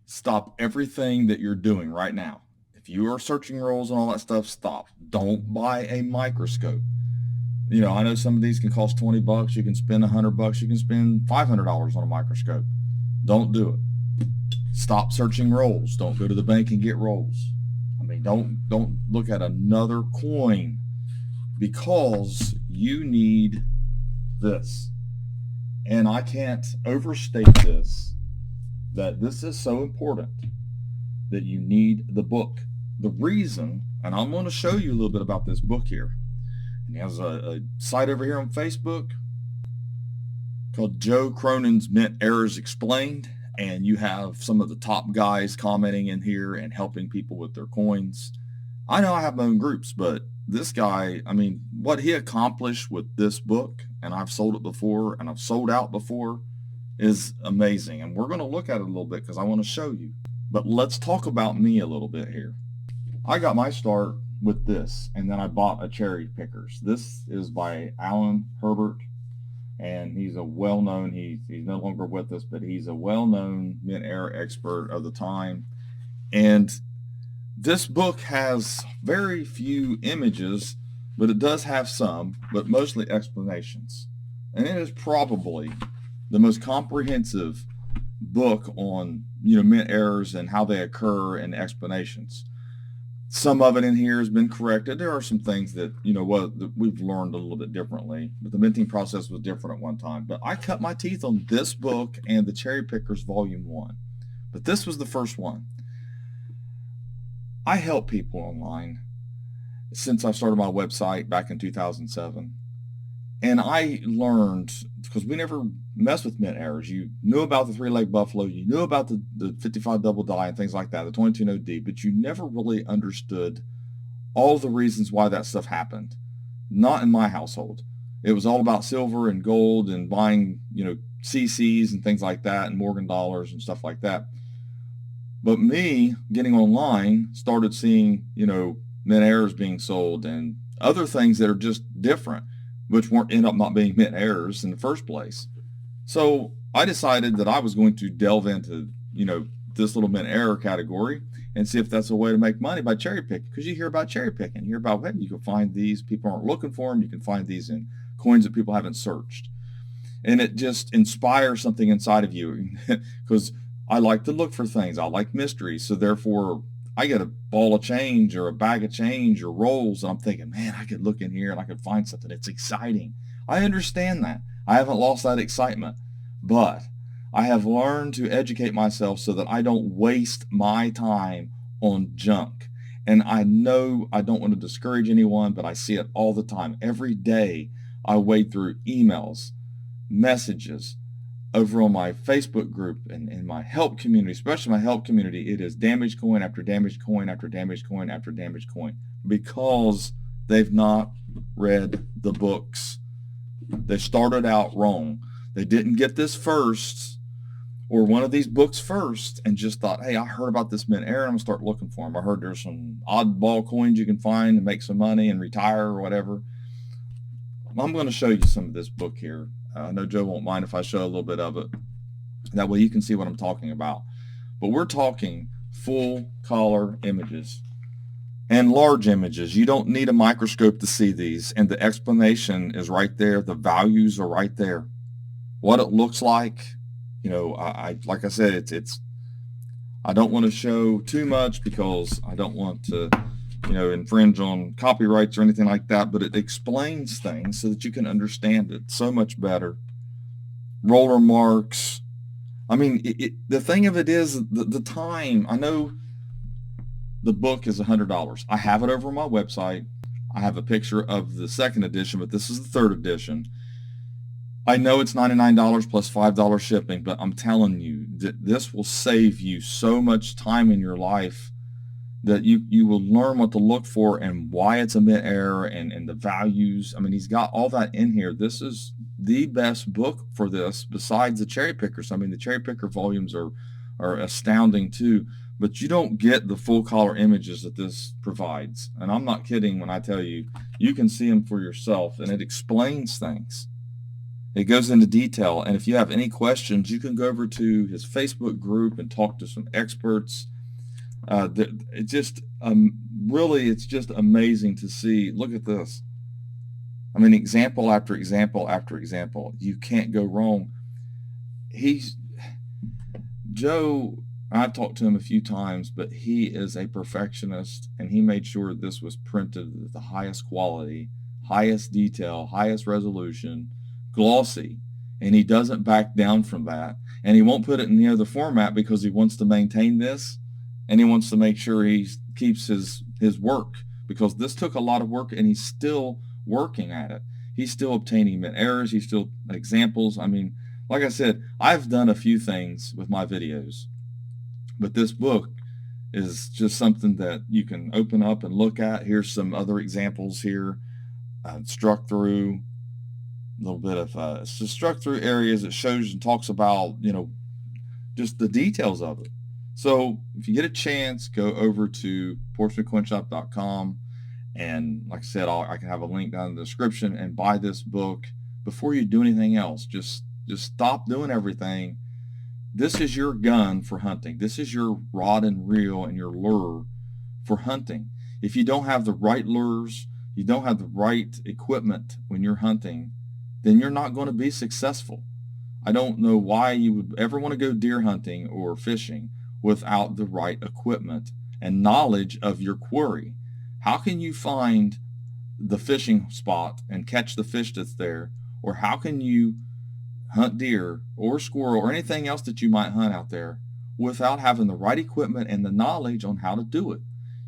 Stop everything that you're doing right now. If you are searching roles and all that stuff, stop. Don't buy a microscope. I know some of these can cost $20. You can spend $100. You can spend $500 on a microscope. Don't do it. Stop searching roles. Don't go to the bank and get rolls. Don't look at another coin because you need this. And I can't overstate this, that this is so important that you need the book. The reason, and I'm going to show you a little bit about this book here. And he has a site over here on Facebook called Joe Cronin's Mint Errors Explained. And you have some of the top guys commenting in here and helping people with their coins. I know I have my own groups, but this guy, what he accomplished with this book, and I've sold it before and I've sold out before, is amazing. And we're going to look at it a little bit because I want to show you. But let's talk about me a little bit here. I got my start with this, and then I bought a cherry pickers. This is by Alan Herbert, and he's a well-known, he's no longer with us, but he's a well-known mint error expert of the time. And this book has very few images, but it does have some, but mostly explanations. And it is probably the most comprehensive book on mint errors and how they occur and explanations. Some of it in here has been corrected. There are some things that we've learned a little bit differently, but the minting process was different at one time. But I cut my teeth on this book and the Cherry Pickers Volume 1. But this was the first one. I help people online since I started my website back in 2007. And I learned, because we never messed with mint errors. You knew about the three-leg buffalo, you knew about the 55 double die and things like that, the 22 no D, but you never really understood all the reasons why that stuff happened. Not in my household. It was all about silver and gold and buying, CCs and things like that, and Morgan dollars and stuff like that. But me getting online started seeing, mint errors being sold and other things that are just different, which end up not being mint errors in the first place. So I decided that I was going to delve into, this little mint error category and see if that's a way to make money by cherry picking. Because you hear about cherry picking, you hear about, hey, you can find these, people aren't looking for them. You can find these in coins that people haven't searched. And it just inspires something inside of you because I like to look for things. I like mysteries. So therefore, I get a ball of change or a bag of change or rolls, and I'm thinking, man, I could look in here and I could find something. It's exciting. I understand that. I haven't lost that excitement, but I have learned to educate myself so that I don't waste my time on junk. And I know I don't want to discourage anyone, but I see it all the time. Every day I wade through emails, messages, over on my Facebook group and in my help community, especially my help community, it is damaged coin after damaged coin after damaged coin after damaged coin because they've not read the books. They started out wrong. They didn't get this first or one of these books first and just thought, hey, I heard about this mint error. I'm going to start looking for them. I heard there's some oddball coins you can find to make some money and retire or whatever. I'm going to show you some of this book here. I know Joe won't mind if I show a little bit of it. That way you can see what I'm talking about. But we're talking full color images and large images. You don't need a microscope to see these. And the explanation is right there. The values are right there. What it looks like, I like I said, it's I don't want to show too much because I don't want to infringe on copyrights or anything like that, but it explains things so that you can understand it so much better. Roller marks. The thing of it is the time. I know the book is $100. I have it over on my website. I have a picture of the second edition, but this is the third edition. I know it's $99 plus $5 shipping, but I'm telling you that this will save you so much time in your life that you will learn what to look for and why it's a mint error and the values. He's got all that in here. This is the best book for this besides the cherry pickers. The cherry picker volumes are astounding too, but you don't get the full color images that this provides. And I'm not kidding when I tell you, you can see them for yourself and it explains things. It goes into detail. And if you have any questions, you can go over to his Facebook group and talk to some experts. It just really, it's just amazing to see. Look at this. I mean, example after example after example. You can't go wrong. Joe, I've talked to him a few times, but he is a perfectionist, and he made sure this was printed at the highest quality, highest detail, highest resolution, glossy, and he doesn't back down from that. And he won't put it in the other format because he wants to maintain this, and he wants to make sure he keeps his work, because this took a lot of work, and he's still working at it. He's still obtaining mint errors. He's still examples. I mean, like I said, I've done a few things with my videos, but this book is just something that you can open up and look at. Here's some other examples here. Struck through a little bit of it's just struck through areas. It shows and talks about, just the details of it. So if you get a chance, go over to portsmouthcoinshop.com, and like I said, I can have a link down in the description, and buy this book before you do anything else. Just stop doing everything. This is your gun for hunting. This is your rod and reel and your lure for hunting. If you don't have the right lures, you don't have the right equipment when you're hunting, then you're not going to be successful. I don't know why you would ever want to go deer hunting or fishing without the right equipment and knowledge of your quarry. How can you find the fishing spot and catch the fish that's there? Or how can you hunt deer or squirrel or anything else that you might hunt out there without having the right equipment and the knowledge on how to do it?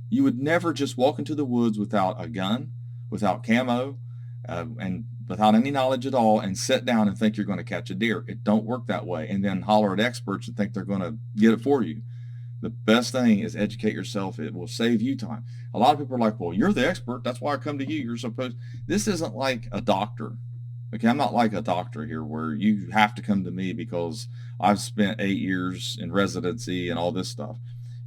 You would never just walk into the woods without a gun, without camo, and without any knowledge at all, and sit down and think you're going to catch a deer. It don't work that way. And then holler at experts and think they're going to get it for you. The best thing is educate yourself. It will save you time. A lot of people are like, well, you're the expert. That's why I come to you. You're supposed. This isn't like a doctor. Okay, I'm not like a doctor here where you have to come to me because I've spent 8 years in residency and all this stuff.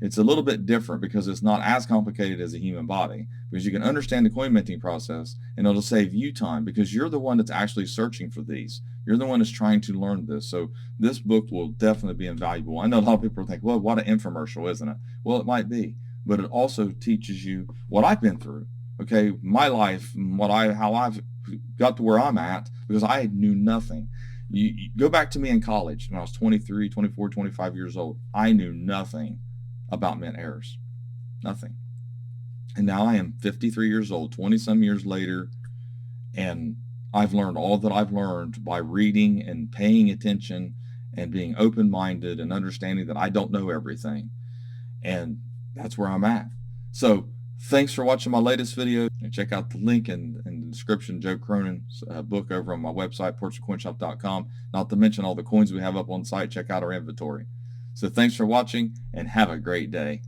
It's a little bit different because it's not as complicated as a human body, because you can understand the coin minting process, and it'll save you time because you're the one that's actually searching for these. You're the one that's trying to learn this. So this book will definitely be invaluable. I know a lot of people think, well, what an infomercial, isn't it? Well, it might be, but it also teaches you what I've been through. Okay, my life, how I've got to where I'm at, because I knew nothing. You go back to me in college when I was 23, 24, 25 years old. I knew nothing about mint errors. Nothing. And now I am 53 years old, 20 some years later, and I've learned all that I've learned by reading and paying attention and being open-minded and understanding that I don't know everything. And that's where I'm at. So thanks for watching my latest video, and check out the link in the description, Joe Cronin's book over on my website, portsmouthcoinshop.com. Not to mention all the coins we have up on site. Check out our inventory. So thanks for watching, and have a great day.